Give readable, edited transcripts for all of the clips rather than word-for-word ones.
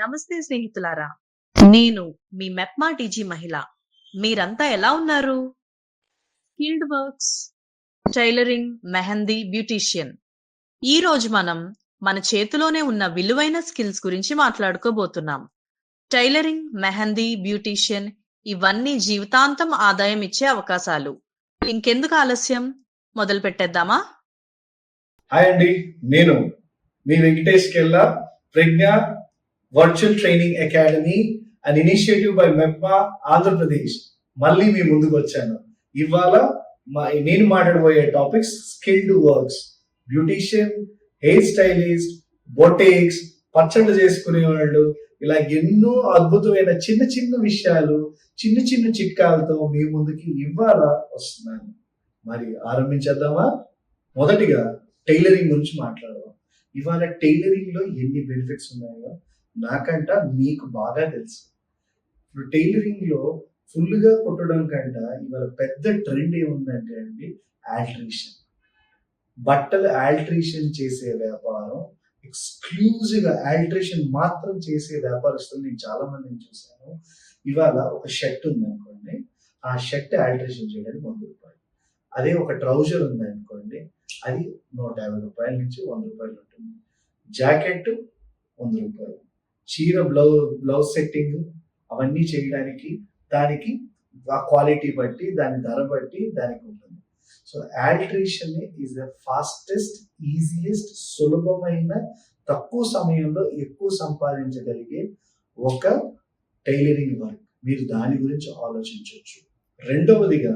నమస్తే స్నేహితులారా. నేను మీ మెప్మా టీజీ మహిళ. మీరంతా ఎలా ఉన్నారు? Field works, tailoring, mehndi, beautician. ఈ రోజు మనం మన చేతిలోనే ఉన్న విలువైన స్కిల్స్ గురించి మాట్లాడుకోబోతున్నాం. టైలరింగ్, మెహందీ, బ్యూటీషియన్ ఇవన్నీ జీవితాంతం ఆదాయం ఇచ్చే అవకాశాలు. ఇంకెందుకు ఆలస్యం, మొదలు పెట్టేద్దామా? హాయ్ అండి, నేను మీ Venkatesh Kella. Pragna virtual training academy and initiative by MEPMA Andhra Pradesh మళ్ళీ మీ ముందుకు వచ్చాను. ఇవాళ నేను మాట్లాడబోయే topics skilled works, beautician, hair stylist, botox, పచ్చళ్ళు చేసుకునే వాళ్ళు, ఇలా ఎన్నో అద్భుతమైన చిన్న చిన్న విషయాలు, చిన్న చిన్న చిట్కాలతో మీ ముందుకి ఇవాళ వస్తున్నాను. మరి ఆరంభించేద్దామా? మొదటిగా టైలరింగ్ గురించి మాట్లాడదాం. ఇవాళ టైలరింగ్ లో ఎన్ని బెనిఫిట్స్ ఉన్నాయో నాకంట మీకు బాగా తెలుసు. ఇప్పుడు టైలరింగ్ లో ఫుల్ గా కుట్టడం కంట ఇవాళ పెద్ద ట్రెండ్ ఏముందంటే అండి, ఆల్టరేషన్. బట్టలు ఆల్టరేషన్ చేసే వ్యాపారం, ఎక్స్క్లూజివ్ గా ఆల్టరేషన్ మాత్రం చేసే వ్యాపారస్తులు నేను చాలా మందిని చూశాను. ఇవాళ ఒక షర్ట్ ఉంది అనుకోండి, ఆ షర్ట్ ఆల్టరేషన్ చేయడానికి 100 రూపాయలు. అదే ఒక ట్రౌజర్ ఉంది అనుకోండి, అది 150 రూపాయల నుంచి 100 రూపాయలు ఉంటుంది. జాకెట్ 100 రూపాయలు. చీర బ్లౌజ్ సెట్టింగ్ అవన్నీ చేయడానికి దానికి ఆ క్వాలిటీ బట్టి, దాని ధర బట్టి దానికి ఉంటుంది. So alteration is the fastest, easiest, సులభమైన, తక్కువ సమయంలో ఎక్కువ సంపాదించగలిగే ఒక టైలరింగ్ వర్క్. మీరు దాని గురించి ఆలోచించవచ్చు. రెండవదిగా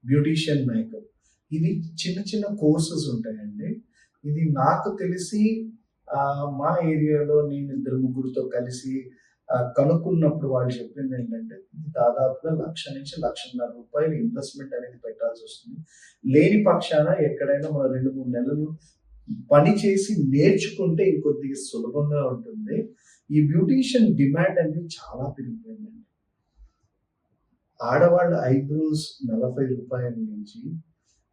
బ్యూటీషియన్ మేకప్. ఇవి చిన్న చిన్న కోర్సెస్ ఉంటాయండి. ఇది నాకు తెలిసి మా ఏరియాలో నేను 2-3 కలిసి కనుక్కున్నప్పుడు వాళ్ళు చెప్పింది ఏంటంటే, దాదాపుగా 1,00,000 నుంచి 1,50,000 రూపాయలు ఇన్వెస్ట్మెంట్ అనేది పెట్టాల్సి వస్తుంది. లేని పక్షాన ఎక్కడైనా మనం 2-3 నెలలు పని చేసి నేర్చుకుంటే ఇంకొద్దిగా సులభంగా ఉంటుంది. ఈ బ్యూటీషియన్ డిమాండ్ అనేది చాలా పెరిగిపోయిందండి. ఆడవాళ్ళ ఐబ్రోస్ 40 రూపాయల నుంచి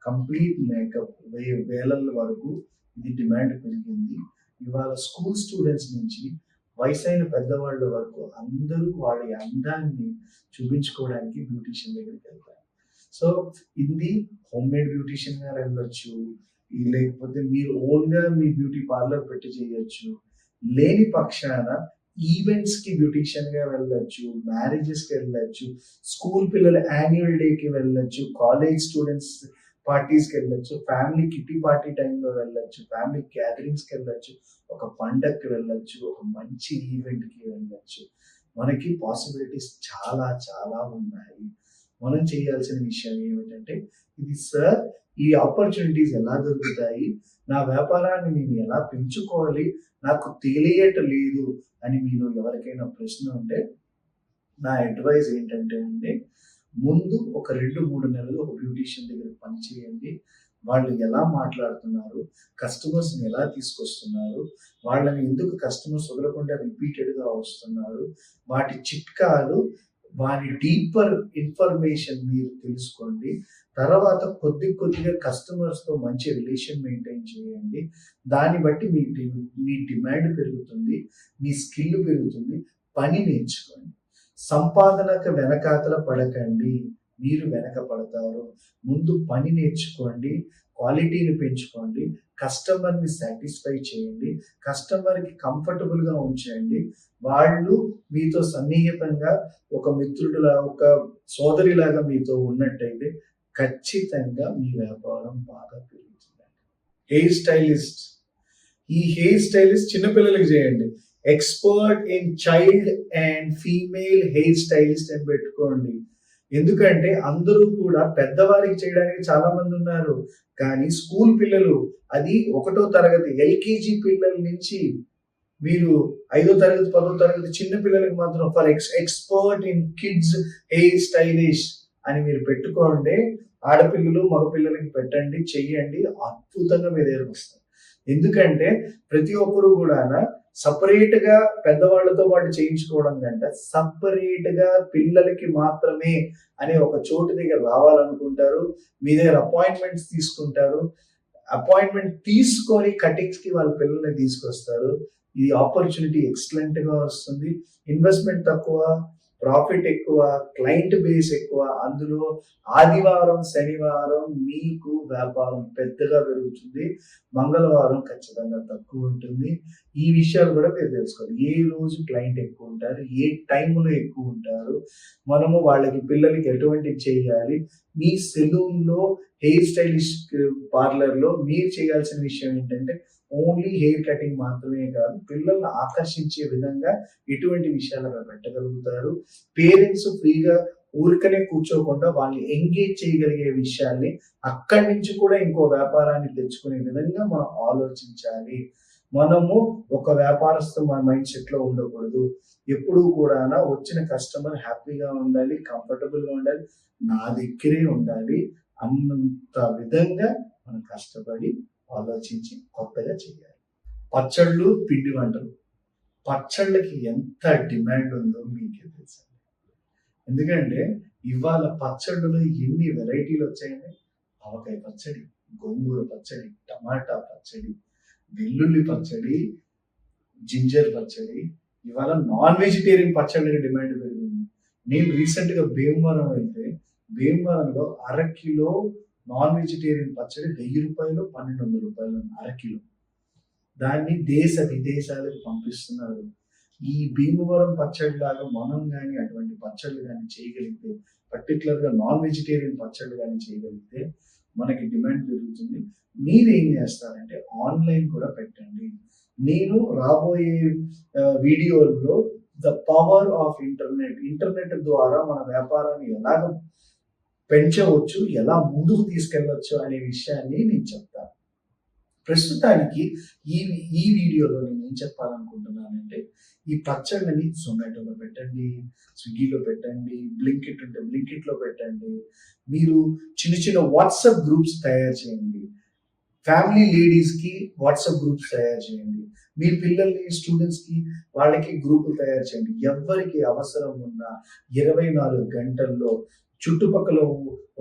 కంప్లీట్ మేకప్ వేలల వరకు ఇది డిమాండ్ పెరిగింది. ఇవాళ స్కూల్ స్టూడెంట్స్ నుంచి వయసైన పెద్దవాళ్ళ వరకు అందరూ వాళ్ళ అందాన్ని చూపించుకోవడానికి బ్యూటీషియన్ దగ్గరికి వెళ్తారు. సో ఇది హోమ్ మేడ్ బ్యూటీషియన్ గా వెళ్ళొచ్చు, లేకపోతే మీరు ఓన్ గా మీ బ్యూటీ పార్లర్ పెట్టి చేయొచ్చు. లేని పక్షాన ఈవెంట్స్ కి బ్యూటీషియన్ గా వెళ్ళొచ్చు, మ్యారేజెస్ కి వెళ్ళొచ్చు, స్కూల్ పిల్లల యాన్యువల్ డే కి వెళ్ళొచ్చు, కాలేజ్ స్టూడెంట్స్ పార్టీస్ కి వెళ్ళొచ్చు, ఫ్యామిలీ కిట్టి పార్టీ టైంలో వెళ్ళొచ్చు, ఫ్యామిలీ గ్యాదరింగ్స్ కి వెళ్ళొచ్చు, ఒక పండగకి వెళ్ళొచ్చు, ఒక మంచి ఈవెంట్ కి వెళ్ళొచ్చు. మనకి పాసిబిలిటీస్ చాలా చాలా ఉన్నాయి. మనం చేయాల్సిన విషయం ఏమిటంటే, ఇది సార్ ఈ ఆపర్చునిటీస్ ఎలా దొరుకుతాయి, నా వ్యాపారాన్ని నేను ఎలా పెంచుకోవాలి, నాకు తెలియట్లేదు అని మీరు ఎవరికైనా ప్రశ్న ఉంటే నా అడ్వైజ్ ఏంటంటే అండి, ముందు ఒక 2-3 నెలలు ఒక బ్యూటీషియన్ దగ్గర పని చేయండి. వాళ్ళు ఎలా మాట్లాడుతున్నారు, కస్టమర్స్ని ఎలా తీసుకొస్తున్నారు, వాళ్ళని ఎందుకు కస్టమర్స్ వదలకుండా రిపీటెడ్గా వస్తున్నారు, వాటి చిట్కాలు, వారి డీపర్ ఇన్ఫర్మేషన్ మీరు తెలుసుకోండి. తర్వాత కొద్దిగా కస్టమర్స్తో మంచి రిలేషన్ మెయింటైన్ చేయండి. దాన్ని బట్టి మీ డిమాండ్ పెరుగుతుంది, మీ స్కిల్ పెరుగుతుంది. పని నేర్చుకోండి. సంపాదనకు వెనకాతల పడకండి, మీరు వెనక పడతారు. ముందు పని నేర్చుకోండి, క్వాలిటీని పెంచుకోండి, కస్టమర్ని సాటిస్ఫై చేయండి, కస్టమర్కి కంఫర్టబుల్గా ఉంచండి. వాళ్ళు మీతో సన్నిహితంగా ఒక మిత్రుడిలా, ఒక సోదరిలాగా మీతో ఉన్నట్టయితే ఖచ్చితంగా మీ వ్యాపారం బాగా పెరుగుతుంది. Hair stylist. ఈ హెయిర్ స్టైలిస్ట్ చిన్నపిల్లలకి చేయండి. Expert in child and female hair stylist అని పెట్టుకోండి. ఎందుకంటే అందరూ కూడా పెద్దవారికి చేయడానికి చాలా మంది ఉన్నారు, కానీ స్కూల్ పిల్లలు, అది 1వ తరగతి ఎల్కేజీ పిల్లల నుంచి మీరు 5వ తరగతి 10వ తరగతి చిన్న పిల్లలకి మాత్రం for expert in kids hair stylist అని మీరు పెట్టుకోండి. ఆడపిల్లలు మగపిల్లలకి పెట్టండి, చెయ్యండి, అద్భుతంగా మీ దగ్గరకు వస్తారు. ఎందుకంటే ప్రతి ఒక్కరు కూడా సపరేట్ గా పెద్దవాళ్ళతో పాటు చేయించుకోవడం కంటే సపరేట్ గా పిల్లలకి మాత్రమే అనే ఒక చోటు దగ్గర రావాలనుకుంటారు. మీ దగ్గర అపాయింట్మెంట్స్ తీసుకుంటారు. అపాయింట్మెంట్ తీసుకొని కటింగ్స్ కి వాళ్ళ పిల్లల్ని తీసుకొస్తారు. ఈ ఆపర్చునిటీ ఎక్సలెంట్ గా వస్తుంది. ఇన్వెస్ట్మెంట్ తక్కువ, ప్రాఫిట్ ఎక్కువ, క్లయింట్ బేస్ ఎక్కువ. అందులో ఆదివారం, శనివారం మీకు వ్యాపారం పెద్దగా పెరుగుతుంది. మంగళవారం ఖచ్చితంగా తక్కువ ఉంటుంది. ఈ విషయాలు కూడా మీరు తెలుసుకోవాలి. ఏ రోజు క్లయింట్ ఎక్కువ ఉంటారు, ఏ టైంలో ఎక్కువ ఉంటారు, మనము వాళ్ళకి పిల్లలకి ఎటువంటి చేయాలి. మీ సెలూన్లో, హెయిర్ స్టైలిస్ట్ పార్లర్లో మీరు చేయాల్సిన విషయం ఏంటంటే ఓన్లీ హెయిర్ కటింగ్ మాత్రమే కాదు, పిల్లల్ని ఆకర్షించే విధంగా ఎటువంటి విషయాలు అక్కడ పెట్టగలుగుతారు. పేరెంట్స్ ఫ్రీగా ఊరికనే కూర్చోకుండా వాళ్ళని ఎంగేజ్ చేయగలిగే విషయాల్ని అక్కడి నుంచి కూడా ఇంకో వ్యాపారాన్ని తెచ్చుకునే విధంగా మనం ఆలోచించాలి. మనము ఒక వ్యాపారస్తు మన మైండ్ సెట్ లో ఉండకూడదు. ఎప్పుడూ కూడా వచ్చిన కస్టమర్ హ్యాపీగా ఉండాలి, కంఫర్టబుల్ గా ఉండాలి, నా దగ్గరే ఉండాలి అన్నంత విధంగా మనం కష్టపడి ఆలోచించి కొత్తగా చేయాలి. పచ్చళ్ళు, పిండి వంటలు. పచ్చళ్ళకి ఎంత డిమాండ్ ఉందో మీకే తెలుసు. ఎందుకంటే ఇవాళ పచ్చళ్ళలో ఎన్ని వెరైటీలు వచ్చాయండి. ఆవకాయ పచ్చడి, గోంగూర పచ్చడి, టమాటా పచ్చడి, వెల్లుల్లి పచ్చడి, జింజర్ పచ్చడి. ఇవాళ నాన్ వెజిటేరియన్ పచ్చళ్ళకి డిమాండ్ పెరిగింది. నేను రీసెంట్ గా భీమవరం వెళ్తే భీమవరంలో అరకిలో నాన్ వెజిటేరియన్ పచ్చడి 1000 రూపాయలు, 1200 రూపాయలు అరకిలో. దాన్ని దేశ విదేశాలకు పంపిస్తున్నారు. ఈ భీమవరం పచ్చడి లాగా మనం కానీ అటువంటి పచ్చళ్ళు కానీ చేయగలిగితే, పర్టికులర్ గా నాన్ వెజిటేరియన్ పచ్చళ్ళు కానీ చేయగలిగితే మనకి డిమాండ్ పెరుగుతుంది. మీరు ఏం చేస్తారంటే ఆన్లైన్ కూడా పెట్టండి. నేను రాబోయే వీడియోల్లో ద పవర్ ఆఫ్ ఇంటర్నెట్ ద్వారా మన వ్యాపారాన్ని ఎలాగ పెంచవచ్చు, ఎలా ముందుకు తీసుకెళ్ళవచ్చు అనే విషయాన్ని నేను చెప్తాను. ప్రస్తుతానికి ఈ వీడియోలో నేను ఏం చెప్పాలనుకుంటున్నానంటే, ఈ పచ్చళ్ళని జొమాటోలో పెట్టండి, స్విగ్గీలో పెట్టండి, బ్లింకిట్ ఉంటే బ్లింకిట్లో పెట్టండి. మీరు చిన్న చిన్న వాట్సాప్ గ్రూప్స్ తయారు చేయండి. ఫ్యామిలీ లేడీస్ కి వాట్సాప్ గ్రూప్స్ తయారు చేయండి. మీ పిల్లల్ని, స్టూడెంట్స్ కి వాళ్ళకి గ్రూపులు తయారు చేయండి. ఎవరికి అవసరం ఉన్నా 24 గంటల్లో చుట్టుపక్కల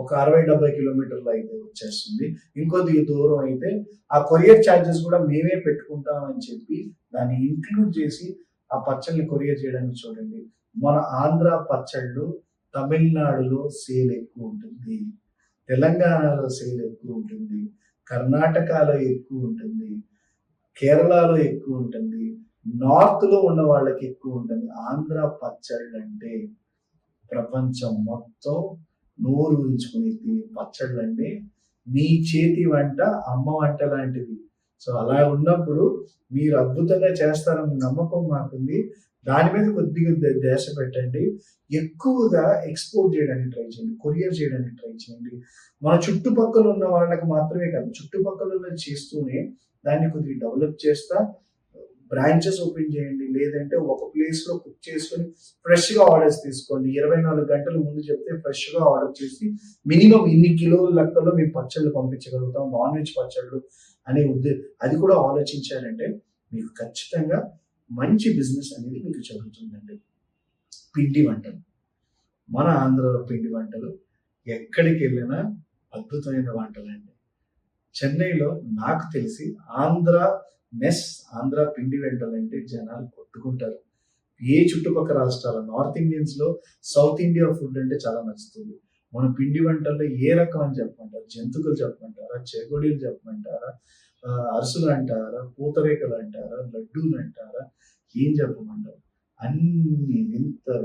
ఒక 60-70 కిలోమీటర్లు అయితే వచ్చేస్తుంది. ఇంకొద్ది దూరం అయితే ఆ కొరియర్ ఛార్జెస్ కూడా మేమే పెట్టుకుంటామని చెప్పి దాన్ని ఇంక్లూడ్ చేసి ఆ పచ్చళ్ళని కొరియర్ చేయడానికి చూడండి. మన ఆంధ్ర పచ్చళ్ళు తమిళనాడులో సేల్ ఎక్కువ ఉంటుంది, తెలంగాణలో సేల్ ఎక్కువ ఉంటుంది, కర్ణాటకలో ఎక్కువ ఉంటుంది, కేరళలో ఎక్కువ ఉంటుంది, నార్త్ లో ఉన్న వాళ్ళకి ఎక్కువ ఉంటుంది. ఆంధ్ర పచ్చళ్ళు అంటే ప్రపంచం మొత్తం నోరు ఉంచుకుని తినే పచ్చళ్ళు అంటే మీ చేతి వంట అమ్మ వంట లాంటిది. సో అలా ఉన్నప్పుడు మీరు అద్భుతంగా చేస్తారన్న నమ్మకం మాకుంది. దాని మీద కొద్దిగా ధ్యాస పెట్టండి. ఎక్కువగా ఎక్స్పోర్ట్ చేయడానికి ట్రై చేయండి, కొరియర్ చేయడానికి ట్రై చేయండి. మన చుట్టుపక్కల ఉన్న వాళ్ళకి మాత్రమే కాదు, చుట్టుపక్కల చేస్తూనే దాన్ని కొద్దిగా డెవలప్ చేస్తా బ్రాంచెస్ ఓపెన్ చేయండి. లేదంటే ఒక ప్లేస్ లో కుక్ చేసుకొని ఫ్రెష్ గా ఆర్డర్స్ తీసుకోండి. 24 గంటల ముందు చెప్తే ఫ్రెష్ గా ఆర్డర్ చేసి మినిమం ఇన్ని కిలోల లెక్కలో మేము పచ్చళ్ళు పంపించగలుగుతాం, నాన్ వెజ్ పచ్చళ్ళు అనే అది కూడా ఆలోచించారంటే మీకు ఖచ్చితంగా మంచి బిజినెస్ అనేది మీకు జరుగుతుందండి. పిండి వంటలు, మన ఆంధ్రలో పిండి వంటలు ఎక్కడికి వెళ్ళినా అద్భుతమైన వంటలండి. చెన్నైలో నాకు తెలిసి ఆంధ్ర పిండి వంటలంటే జనాలు కొట్టుకుంటారు. ఏ చుట్టుపక్కల రాష్ట్రాల నార్త్ ఇండియన్స్ లో సౌత్ ఇండియా ఫుడ్ అంటే చాలా నచ్చుతుంది. మన పిండి వంటల్లో ఏ రకం అని చెప్పమంటారు? జంతుకులు చెప్పమంటారా, చెగోడీలు చెప్పమంటారా, అరుసులు అంటారా, పూతరేకలు అంటారా, లడ్డూలు అంటారా, ఏం చెప్పమంటారు? అన్ని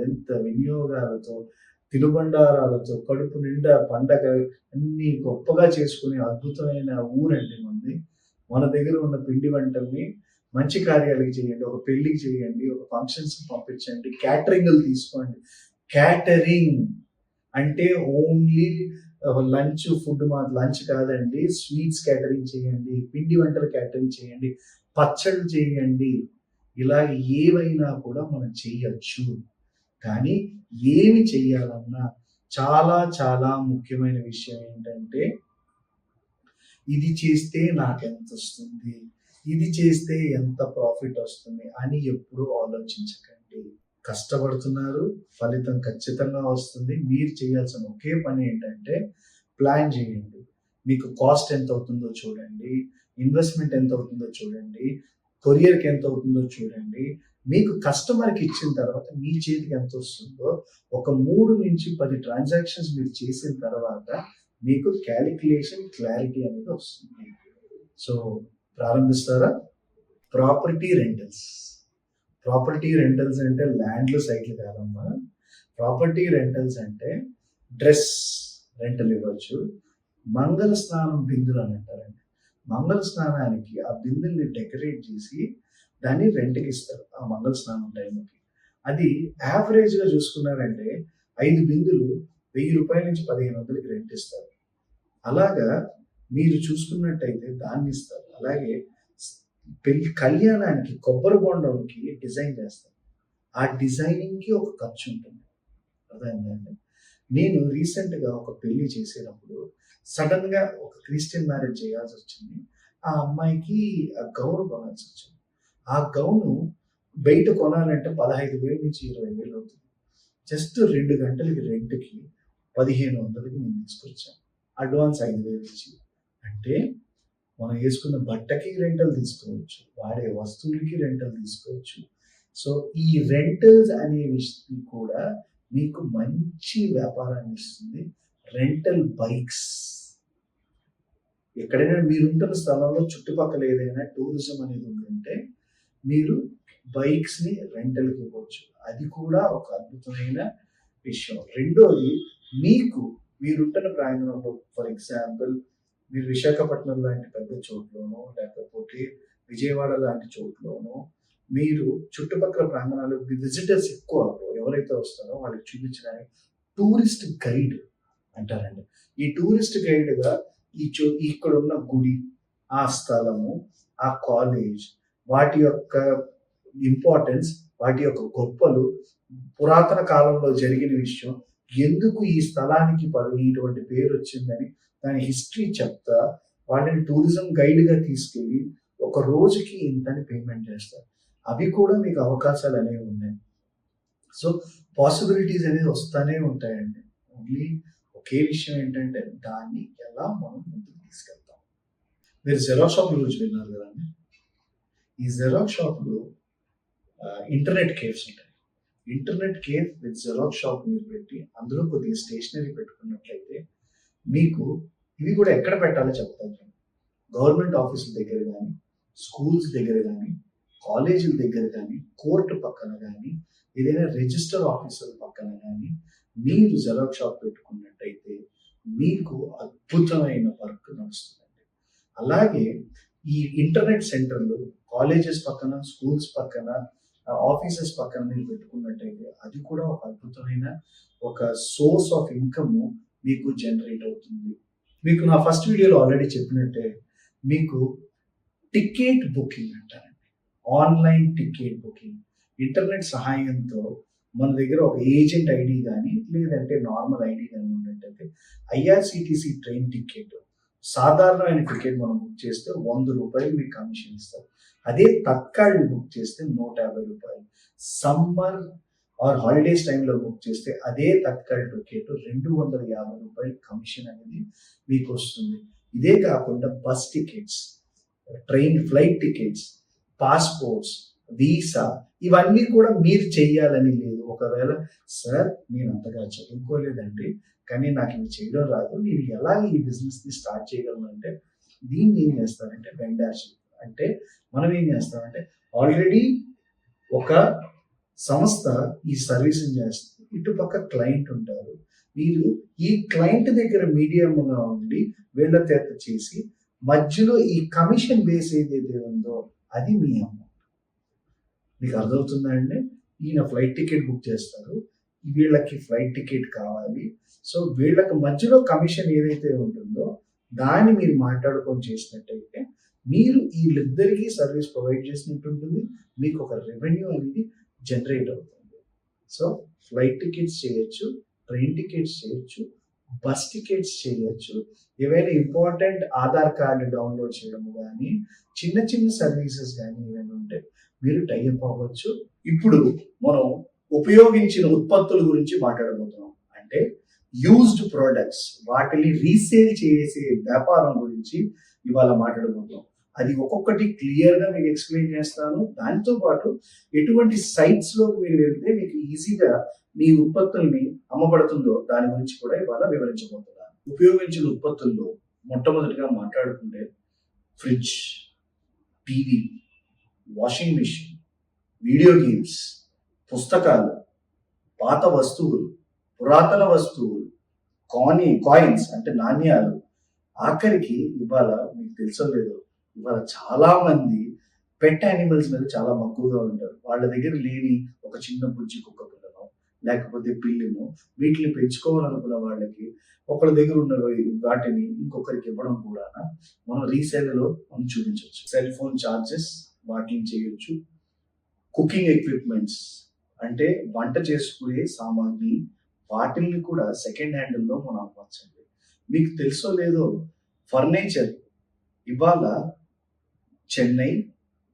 వింత వినియోగాలతో, తినుబండారాలతో కడుపు నిండా పండగ అన్ని గొప్పగా చేసుకునే అద్భుతమైన ఊరండి మనది. మన దగ్గర ఉన్న పిండి వంటల్ని మంచి కార్యాలకి చేయండి, ఒక పెళ్లికి చేయండి, ఒక ఫంక్షన్స్ కి పంపించండి, క్యాటరింగ్లు తీసుకోండి. క్యాటరింగ్ అంటే ఓన్లీ లంచ్ ఫుడ్ లంచ్ కాదండి, స్వీట్స్ క్యాటరింగ్ చేయండి, పిండి వంటలు క్యాటరింగ్ చేయండి, పచ్చళ్ళు చేయండి. ఇలా ఏవైనా కూడా మనం చేయొచ్చు. కానీ ఏమి చెయ్యాలన్నా చాలా చాలా ముఖ్యమైన విషయం ఏంటంటే, ఇది చేస్తే నాకెంత వస్తుంది, ఇది చేస్తే ఎంత ప్రాఫిట్ వస్తుంది అని ఎప్పుడూ ఆలోచించకండి. కష్టపడుతున్నారు, ఫలితం ఖచ్చితంగా వస్తుంది. మీరు చేయాల్సిన ఒకే పని ఏంటంటే ప్లాన్ చేయండి. మీకు కాస్ట్ ఎంత అవుతుందో చూడండి, ఇన్వెస్ట్మెంట్ ఎంత అవుతుందో చూడండి, కొరియర్కి ఎంత అవుతుందో చూడండి, మీకు కస్టమర్కి ఇచ్చిన తర్వాత మీ చేతికి ఎంత వస్తుందో ఒక 3 నుంచి 10 ట్రాన్సాక్షన్స్ మీరు చేసిన తర్వాత మీకు క్యాలిక్యులేషన్ క్లారిటీ అనేది వస్తుంది. సో ప్రారంభిస్తారా? Property rentals. ప్రాపర్టీ రెంటల్స్ అంటే ల్యాండ్లు సైట్లు కాదమ్మా. ప్రాపర్టీ రెంటల్స్ అంటే డ్రెస్ రెంటల్ ఇవ్వచ్చు, మంగళ స్నానం బిందులు అని అంటారండి. మంగళ స్నానానికి ఆ బిందుల్ని డెకరేట్ చేసి దాన్ని రెంట్కి ఇస్తారు ఆ మంగళ స్నానం టైంకి. అది యావరేజ్గా చూసుకున్నారంటే 5 బిందులు 1000 రూపాయల నుంచి 1500కి రెంట్ ఇస్తారు. అలాగా మీరు చూసుకున్నట్టయితే దాన్ని ఇస్తారు. అలాగే పెళ్లి కళ్యాణానికి కొబ్బరి బొండంకి డిజైన్ చేస్తారు. ఆ డిజైనింగ్కి ఒక ఖర్చు ఉంటుంది. అర్థమైందండి? నేను రీసెంట్గా ఒక పెళ్లి చేసేటప్పుడు సడన్గా ఒక క్రిస్టియన్ మ్యారేజ్ చేయాల్సి వచ్చింది. ఆ అమ్మాయికి ఆ గౌన్ కొనాల్సి వచ్చింది. ఆ గౌను బయట కొనాలంటే 15,000 నుంచి 20,000 అవుతుంది. జస్ట్ 2 గంటలకి రెంట్కి 1,500కి నేను తీసుకొచ్చాను. అడ్వాన్స్ 5,000 ఇచ్చి. అంటే మనం వేసుకున్న బట్టకి రెంటల్ తీసుకోవచ్చు, వాడే వస్తువులకి రెంటల్ తీసుకోవచ్చు. సో ఈ రెంటల్స్ అనే విషయం కూడా మీకు మంచి వ్యాపారాన్ని ఇస్తుంది. Rental bikes. ఎక్కడైనా మీరు ఉంటున్న స్థలంలో చుట్టుపక్కల ఏదైనా టూరిజం అనేది ఉంటుంటే మీరు బైక్స్ని రెంటల్కి ఇవ్వచ్చు. అది కూడా ఒక అద్భుతమైన విషయం. రెండోది, మీకు మీరుంటున్న ప్రాంగణంలో ఫర్ ఎగ్జాంపుల్ మీరు విశాఖపట్నం లాంటి పెద్ద చోట్లోనో లేకపోతే విజయవాడ లాంటి చోట్లోనో మీరు చుట్టుపక్కల ప్రాంగణాలు విజిటర్స్ ఎక్కువ ఎవరైతే వస్తారో వాళ్ళకి చూపించడానికి టూరిస్ట్ గైడ్ అంటారండి. ఈ టూరిస్ట్ గైడ్గా ఇక్కడ ఉన్న గుడి, ఆ స్థలము, ఆ కాలేజ్, వాటి యొక్క ఇంపార్టెన్స్, వాటి యొక్క గొప్పలు, పురాతన కాలంలో జరిగిన విషయం, ఎందుకు ఈ స్థలానికి ఇటువంటి పేరు వచ్చిందని దాని హిస్టరీ చెప్తా వాటిని టూరిజం గైడ్గా తీసుకెళ్ళి ఒక రోజుకి ఇంతని పేమెంట్ చేస్తారు. అవి కూడా మీకు అవకాశాలు అనేవి ఉన్నాయి. సో పాసిబిలిటీస్ అనేది వస్తూనే ఉంటాయండి. ఓన్లీ ఒకే విషయం ఏంటంటే దాన్ని ఎలా మనం ముందుకు తీసుకెళ్తాం. మీరు జెరాక్స్ షాప్ గురించి విన్నారు కదండి. ఈ జెరాక్స్ షాప్లో ఇంటర్నెట్ కేఫ్స్ ఉంటాయి. Internet cafe with xerox shop మీరు పెట్టి అందులో కొద్దిగా స్టేషనరీ పెట్టుకున్నట్లయితే మీకు ఇవి కూడా ఎక్కడ పెట్టాలో చెప్తాను. గవర్నమెంట్ ఆఫీసుల దగ్గర కానీ, స్కూల్స్ దగ్గర కానీ, కాలేజీల దగ్గర కానీ, కోర్టు పక్కన కానీ, ఏదైనా రిజిస్టర్ ఆఫీసర్ పక్కన కానీ మీరు జెరాక్స్ షాప్ పెట్టుకున్నట్టయితే మీకు అద్భుతమైన వర్క్ నడుస్తుందండి. అలాగే ఈ ఇంటర్నెట్ సెంటర్లు కాలేజెస్ పక్కన, స్కూల్స్ పక్కన, ఆఫీసెస్ పక్కన మీరు పెట్టుకున్నట్టయితే అది కూడా ఒక అద్భుతమైన ఒక సోర్స్ ఆఫ్ ఇన్కమ్ మీకు జనరేట్ అవుతుంది. మీకు నా ఫస్ట్ వీడియోలో ఆల్రెడీ చెప్పినట్టే మీకు టికెట్ బుకింగ్ అంటారండి. ఆన్లైన్ టికెట్ బుకింగ్ ఇంటర్నెట్ సహాయంతో మన దగ్గర ఒక ఏజెంట్ ఐడి కానీ లేదంటే నార్మల్ ఐడి కానీ ఉన్నట్టయితే ఐఆర్సిటిసి ట్రైన్ టికెట్, సాధారణమైన టికెట్ మనం బుక్ చేస్తే 100 రూపాయలు మీకు కమిషన్ ఇస్తారు. అదే తత్కాల్ బుక్ చేస్తే 150 రూపాయలు. సమ్మర్ ఆర్ హాలిడేస్ టైంలో బుక్ చేస్తే అదే తత్కాల్ టికెట్ 250 రూపాయలు కమిషన్ అనేది మీకు వస్తుంది. ఇదే కాకుండా bus tickets, train flight tickets, passports, visa ఇవన్నీ కూడా మీరు చెయ్యాలని లేదు. ఒకవేళ సార్ నేను అంతగా చదువుకోలేదండి కానీ నాకు ఇవి చేయడం రాదు, నేను ఎలా ఈ బిజినెస్ని స్టార్ట్ చేయగలను అంటే దీన్ని ఏం చేస్తారంటే వెండర్షిప్ అంటే మనం ఏం చేస్తామంటే ఆల్రెడీ ఒక సంస్థ ఈ సర్వీస్ని చేస్తుంది, ఇటుపక్క క్లయింట్ ఉంటారు. మీరు ఈ క్లయింట్ దగ్గర మీడియంగా ఉండి వీళ్ళ చేత చేసి మధ్యలో ఈ కమిషన్ బేస్ ఏదైతే ఉందో అది మీ అమౌంట్. మీకు అర్థమవుతుందా అండి? ఈయన ఫ్లైట్ టికెట్ బుక్ చేస్తారు, వీళ్ళకి ఫ్లైట్ టికెట్ కావాలి. సో వీళ్ళకి మధ్యలో కమిషన్ ఏదైతే ఉంటుందో దాన్ని మీరు మాట్లాడుకొని చేసినట్టయితే మీరు వీళ్ళిద్దరికీ సర్వీస్ ప్రొవైడ్ చేసినట్టు ఉంటుంది, మీకు ఒక రెవెన్యూ అనేది జనరేట్ అవుతుంది. సో ఫ్లైట్ టికెట్స్ చేయొచ్చు, ట్రైన్ టికెట్స్ చేయొచ్చు, బస్ టికెట్స్ చేయొచ్చు, ఏవైనా ఇంపార్టెంట్ ఆధార్ కార్డు డౌన్లోడ్ చేయడం కానీ చిన్న చిన్న సర్వీసెస్ కానీ ఏమైనా ఉంటే మీరు టైఅప్ అవ్వచ్చు. ఇప్పుడు మనం ఉపయోగించిన ఉత్పత్తుల గురించి మాట్లాడబోతున్నాం. అంటే యూజ్డ్ ప్రోడక్ట్స్, వాటిని రీసేల్ చేసే వ్యాపారం గురించి ఇవాళ మాట్లాడబోతున్నాం. అది ఒక్కొక్కటి క్లియర్గా మీకు ఎక్స్ప్లెయిన్ చేస్తాను. దాంతో పాటు ఎటువంటి సైట్స్లో మీరు వెళ్తే మీకు ఈజీగా మీ ఉత్పత్తుల్ని అమ్మబడుతుందో దాని గురించి కూడా ఇవాళ వివరించబోతున్నాను. ఉపయోగించిన ఉత్పత్తుల్లో మొట్టమొదటిగా మాట్లాడుకుంటే fridge, TV, washing machine, video games, పుస్తకాలు, పాత వస్తువులు, పురాతన వస్తువులు, కాయిన్స్ అంటే నాణ్యాలు, ఆఖరికి ఇవాళ మీకు తెలుసో లేదో ఇవాళ చాలా మంది పెట్ యానిమల్స్ మీద చాలా మక్కువగా ఉంటారు. వాళ్ళ దగ్గర లేని ఒక చిన్న బుజ్జి కుక్క పిల్లను లేకపోతే పిల్లిను వీటిని పెంచుకోవాలనుకున్న వాళ్ళకి ఒకళ్ళ దగ్గర ఉన్న వాటిని ఇంకొకరికి ఇవ్వడం కూడా మనం రీసేల్లో మనం చూపించవచ్చు. సెల్ ఫోన్ చార్జెస్ వాటిని చేయొచ్చు. కుకింగ్ ఎక్విప్మెంట్స్ అంటే వంట చేసుకునే సామాగ్రి వాటిల్ని కూడా సెకండ్ హ్యాండ్లో మనం అమ్మవచ్చండి. మీకు తెలుసో లేదో ఫర్నిచర్ ఇవాళ చెన్నై,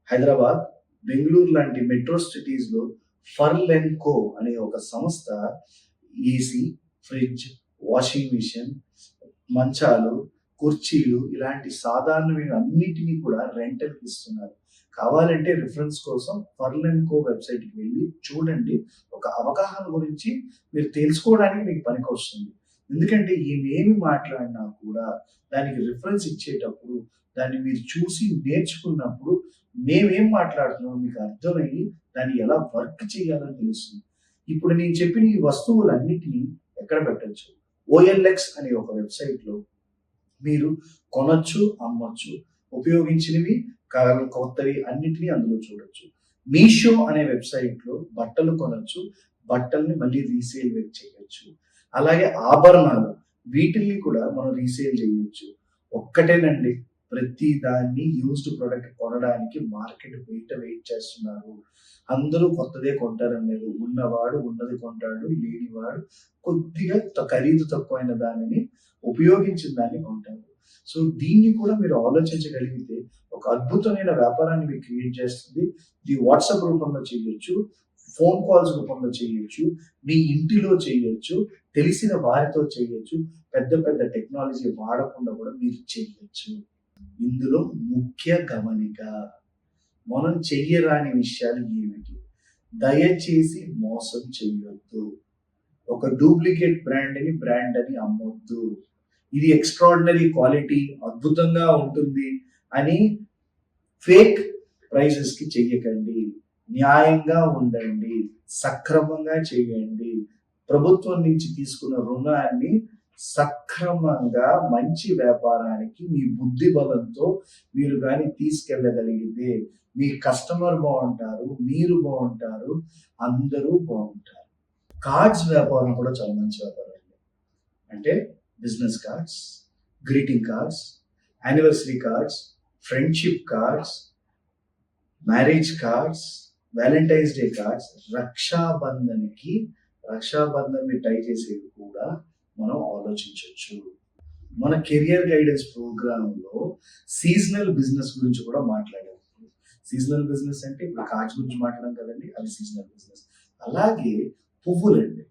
హైదరాబాద్, బెంగళూరు లాంటి మెట్రో సిటీస్లో ఫర్లెన్కో అనే ఒక సంస్థ ఏసీ, ఫ్రిడ్జ్, వాషింగ్ మిషన్, మంచాలు, కుర్చీలు ఇలాంటి సాధారణమైన అన్నిటినీ కూడా రెంటల్కి ఇస్తున్నారు. కావాలంటే రిఫరెన్స్ కోసం ఫర్లెన్కో వెబ్సైట్కి వెళ్ళి చూడండి. ఒక అవగాహన గురించి మీరు తెలుసుకోవడానికి మీకు పనికి వస్తుంది. ఎందుకంటే ఏమేమి మాట్లాడినా కూడా దానికి రిఫరెన్స్ ఇచ్చేటప్పుడు దాన్ని మీరు చూసి నేర్చుకున్నప్పుడు మేమేం మాట్లాడుతున్నాం మీకు అర్థమయ్యి దాన్ని ఎలా వర్క్ చేయాలని తెలుస్తుంది. ఇప్పుడు నేను చెప్పిన ఈ వస్తువులన్నిటినీ ఎక్కడ పెట్టచ్చు? OLX అనే ఒక వెబ్సైట్లో మీరు కొనొచ్చు, అమ్మొచ్చు. ఉపయోగించినవి, కొత్తవి అన్నిటినీ అందులో చూడొచ్చు. మీషో అనే వెబ్సైట్లో బట్టలు కొనొచ్చు, బట్టల్ని మళ్ళీ రీసేల్ చేయొచ్చు. అలాగే ఆభరణాలు వీటిల్ని కూడా మనం రీసేల్ చేయొచ్చు. ఒక్కటేనండి, ప్రతి దాన్ని యూజ్డ్ ప్రోడక్ట్ కొనడానికి మార్కెట్ వెయిట్ చేస్తున్నారు. అందరూ కొత్తదే కొంటారని లేదు. ఉన్నవాడు ఉన్నది కొంటాడు, లేనివాడు కొద్దిగా ఖరీదు తక్కువైన దానిని ఉపయోగించిన దాన్ని కొంటారు. సో దీన్ని కూడా మీరు ఆలోచించగలిగితే ఒక అద్భుతమైన వ్యాపారాన్ని మీకు క్రియేట్ చేస్తుంది. ఇది వాట్సాప్ రూపంలో చేయొచ్చు, ఫోన్ కాల్స్ రూపంలో చేయొచ్చు, మీ ఇంటిలో చేయొచ్చు, తెలిసిన వారితో చేయొచ్చు. పెద్ద పెద్ద టెక్నాలజీ వాడకుండా కూడా మీరు చేయొచ్చు. ఇందులో ముఖ్య గమనిక, మనం చెయ్యరాని విషయాలు ఏమిటి? దయచేసి మోసం చేయొద్దు. ఒక డూప్లికేట్ బ్రాండ్ అని అమ్మొద్దు. ఇది ఎక్స్ట్రాడినరీ క్వాలిటీ, అద్భుతంగా ఉంటుంది అని ఫేక్ ప్రైసెస్ కి చెయ్యకండి. న్యాయంగా ఉండండి, సక్రమంగా చేయండి. ప్రభుత్వం నుంచి తీసుకున్న రుణాన్ని సక్రమంగా మంచి వ్యాపారానికి మీ బుద్ధి బలంతో మీరు కానీ తీసుకెళ్ళగలిగితే మీ కస్టమర్ బాగుంటారు, మీరు బాగుంటారు, అందరూ బాగుంటారు. కార్డ్స్ వ్యాపారం కూడా చాలా మంచి వ్యాపారం అండి. అంటే business cards, greeting cards, anniversary cards, friendship cards, marriage cards, Valentine's Day cards, Raksha Bandhan tie చేసేవి కూడా మనం ఆలోచించవచ్చు. మన కెరియర్ గైడెన్స్ ప్రోగ్రాంలో సీజనల్ బిజినెస్ గురించి కూడా మాట్లాడాము. సీజనల్ బిజినెస్ అంటే ఇప్పుడు కార్డ్స్ గురించి మాట్లాడాం కదండి, అది సీజనల్ బిజినెస్. అలాగే పువ్వులండి,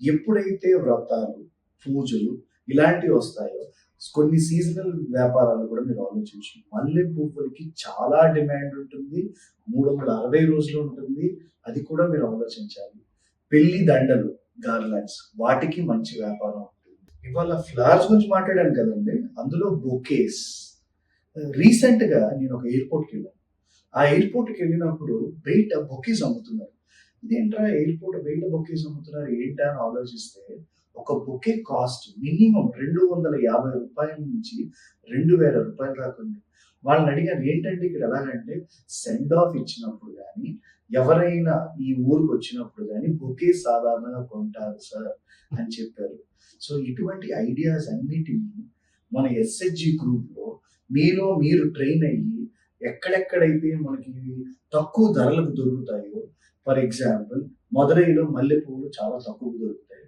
ఎప్పుడైతే వ్రతాలు, పూజలు ఇలాంటివి వస్తాయో కొన్ని సీజనల్ వ్యాపారాలు కూడా మీరు ఆలోచించు. మల్లె పువ్వులకి చాలా డిమాండ్ ఉంటుంది, 360 రోజులు ఉంటుంది, అది కూడా మీరు ఆలోచించాలి. పెళ్లి దండలు, గార్లాండ్స్, వాటికి మంచి వ్యాపారం ఉంటుంది. ఇవాళ ఫ్లవర్స్ గురించి మాట్లాడాను కదండి, అందులో బొకేస్. రీసెంట్ గా నేను ఒక ఎయిర్పోర్ట్కి వెళ్ళాను. ఆ ఎయిర్పోర్ట్కి వెళ్ళినప్పుడు బయట బొకేస్ అమ్ముతున్నారు. ఇదేంట్రా ఎయిర్పోర్ట్ బయట బొకేస్ అమ్ముతున్నారు ఏంటా అని ఆలోచిస్తే ఒక బొకే కాస్ట్ మినిమం 250 రూపాయల నుంచి 2000 రూపాయల దాకా ఉంది. వాళ్ళని అడిగాను ఏంటంటే ఇక్కడ ఎలాగంటే సెండ్ ఆఫ్ ఇచ్చినప్పుడు కానీ ఎవరైనా ఈ ఊరికి వచ్చినప్పుడు కానీ బొకే సాధారణంగా కొంటారు సార్ అని చెప్పారు. సో ఇటువంటి ఐడియాస్ అన్నిటినీ మన SHG గ్రూప్లో మీలో మీరు ట్రైన్ అయ్యి ఎక్కడెక్కడైతే మనకి తక్కువ ధరలకు దొరుకుతాయో, ఫర్ ఎగ్జాంపుల్ మదురైలో మల్లెపూలు చాలా తక్కువ దొరుకుతాయి,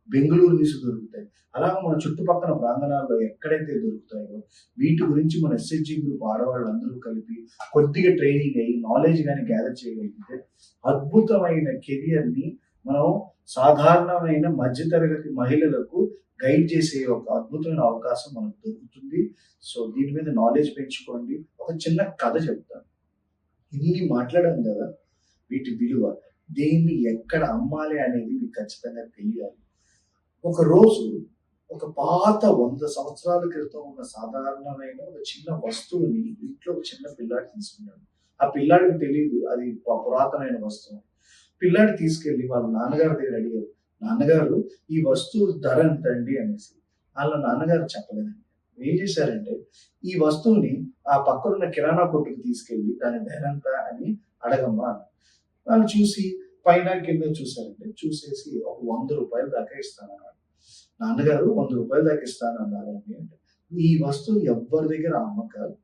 బెంగళూరు నుంచి దొరుకుతాయి. అలాగే మన చుట్టుపక్కల ప్రాంగణాల్లో ఎక్కడైతే దొరుకుతాయో వీటి గురించి మన SHG గ్రూప్ ఆడవాళ్ళందరూ కలిపి కొద్దిగా ట్రైనింగ్ అయ్యి నాలెడ్జ్ కానీ గ్యాదర్ చేయగలిగితే అద్భుతమైన కెరియర్ని మనం సాధారణమైన మధ్యతరగతి మహిళలకు గైడ్ చేసే ఒక అద్భుతమైన అవకాశం మనకు దొరుకుతుంది. సో దీని మీద నాలెడ్జ్ పెంచుకోండి. ఒక చిన్న కథ చెప్తాను. ఇన్ని మాట్లాడాం కదా, వీటి విలువ, దేన్ని ఎక్కడ అమ్మాలి అనేది మీకు ఖచ్చితంగా తెలియాలి. ఒకరోజు ఒక పాత 100 సంవత్సరాల క్రితం ఉన్న సాధారణమైన ఒక చిన్న వస్తువుని ఇంట్లో ఒక చిన్న పిల్లాడు తీసుకున్నాడు. ఆ పిల్లాడికి తెలియదు అది పురాతనమైన వస్తువు. పిల్లాడు తీసుకెళ్ళి వాళ్ళ నాన్నగారి దగ్గర అడిగారు, నాన్నగారు ఈ వస్తువు ధర ఎంత అండి అనేసి. వాళ్ళ నాన్నగారు చెప్పలేదండి. ఏం చేశారంటే ఈ వస్తువుని ఆ పక్కనున్న కిరాణా కొట్టుకు తీసుకెళ్ళి దాని ధర ఎంత అని అడగమ్మా అన్నారు. వాళ్ళు చూసి పైన కింద చూసారంటే చూసేసి ఒక 100 రూపాయల దాకా ఇస్తానన్నాడు. నాన్నగారు 100 రూపాయల దాకా ఇస్తానన్నారండి అంటే, ఈ వస్తువు ఎవ్వరి దగ్గర అమ్మకాలు,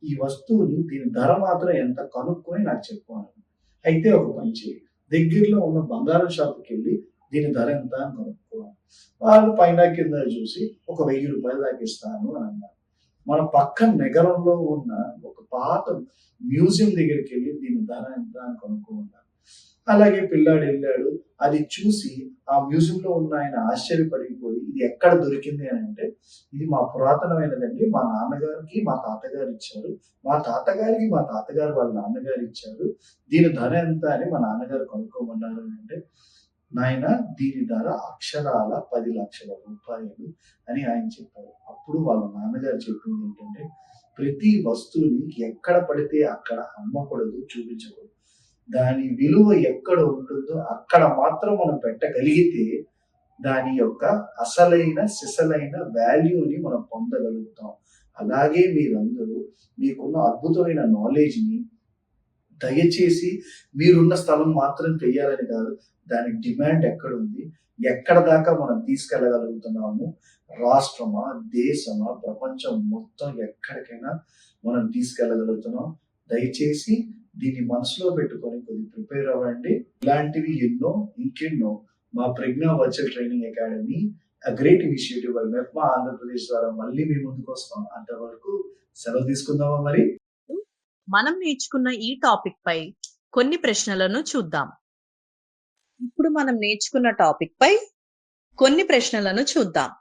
ఈ వస్తువుని దీని ధర మాత్రం ఎంత కనుక్కొని నాకు చెప్పు అన్నాడు. అయితే ఒక పని చేయి, దగ్గరలో ఉన్న బంగారం షాప్కి వెళ్ళి దీని ధర ఎంత అని కనుక్కోవాలి. వాళ్ళు పైన కింద చూసి ఒక 1000 రూపాయల దాకా ఇస్తాను అని అన్నారు. మన పక్క నగరంలో ఉన్న ఒక పాత మ్యూజియం దగ్గరికి వెళ్ళి దీని ధర ఎంత అని కనుక్కోమన్నారు. అలాగే పిల్లాడు వెళ్ళాడు. అది చూసి ఆ మ్యూజియం లో ఉన్న ఆయన ఆశ్చర్యపడిపోయి ఇది ఎక్కడ దొరికింది అని అంటే, ఇది మా పురాతనమైనదండి, మా నాన్నగారికి మా తాతగారు ఇచ్చారు, మా తాతగారికి మా తాతగారు వాళ్ళ నాన్నగారు ఇచ్చారు, దీని ధర ఎంత అని మా నాన్నగారు కనుక్కోమన్నారు అని అంటే, నాయన దీని ధర అక్షరాల 10 లక్షల రూపాయలు అని ఆయన చెప్పారు. అప్పుడు వాళ్ళ నాన్నగారు చెప్పింది ఏంటంటే, ప్రతి వస్తువుని ఎక్కడ పడితే అక్కడ అమ్మకూడదు, చూపించకూడదు. దాని విలువ ఎక్కడ ఉంటుందో అక్కడ మాత్రం మనం పెట్టగలిగితే దాని యొక్క అసలైన సిసలైన వాల్యూని మనం పొందగలుగుతాం. అలాగే మీరందరూ మీకున్న అద్భుతమైన నాలెడ్జ్ని దయచేసి మీరున్న స్థలం మాత్రం తెలియాలని కాదు, దాని డిమాండ్ ఎక్కడుంది, ఎక్కడ దాకా మనం తీసుకెళ్ళగలుగుతున్నాము, రాష్ట్రమా, దేశమా, ప్రపంచం మొత్తం ఎక్కడికైనా మనం తీసుకెళ్ళగలుగుతున్నాం. దయచేసి దీన్ని మనసులో పెట్టుకొని కొద్దిగా ప్రిపేర్ అవ్వండి. ఇలాంటివి ఎన్నో ఇంకెన్నో మా Pragna virtual training academy great initiative by MEPMA Andhra Pradesh ద్వారా మళ్ళీ మీ ముందుకు వస్తాం. అంతవరకు సెలవు తీసుకుందామా మరి? మనం నేర్చుకున్న ఈ టాపిక్ పై కొన్ని ప్రశ్నలను చూద్దాం. ఇప్పుడు మనం నేర్చుకున్న టాపిక్ పై కొన్ని ప్రశ్నలను చూద్దాం.